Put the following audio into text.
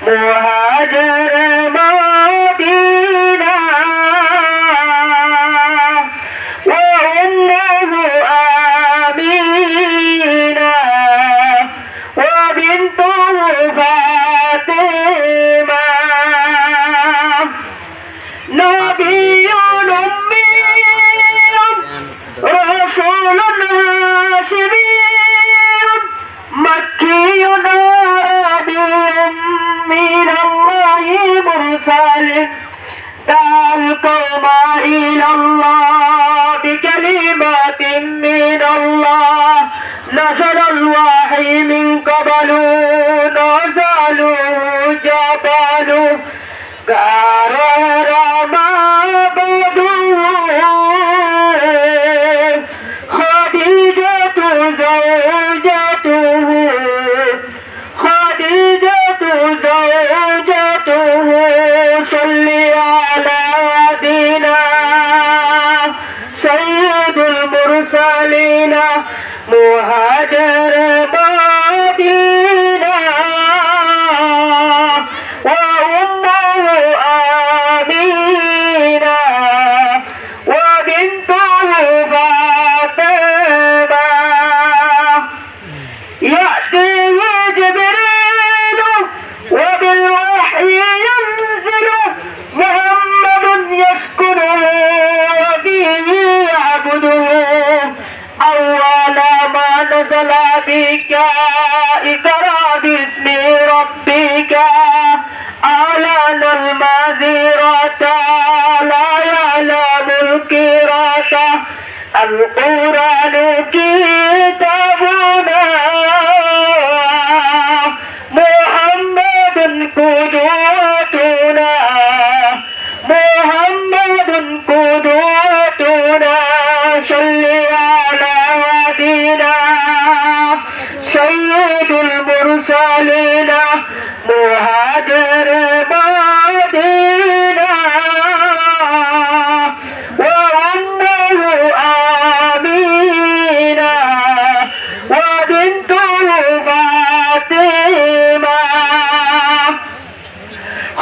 مهاجر مدينة وأمه آمينة وبنته فاطمة نبي أمي رسول هاشمي مكي عربي من الله مرسل دعا القوم إلى الله بكلمات من الله نزل الوحي من قبل نزل جبل قرر معبده خديجة زوجته خديجة زوجته صلي على نبينا سيد المرسلين مهاجر مدينة وأمه آمينة وبنته فاطمة يأتيه جبريل وبالوحي ينزل محمد يسكنه وفيه يعبده أول ما نزل بك اقرأ باسم ربك أعلن المذرة لا يعلم القراءة القرآن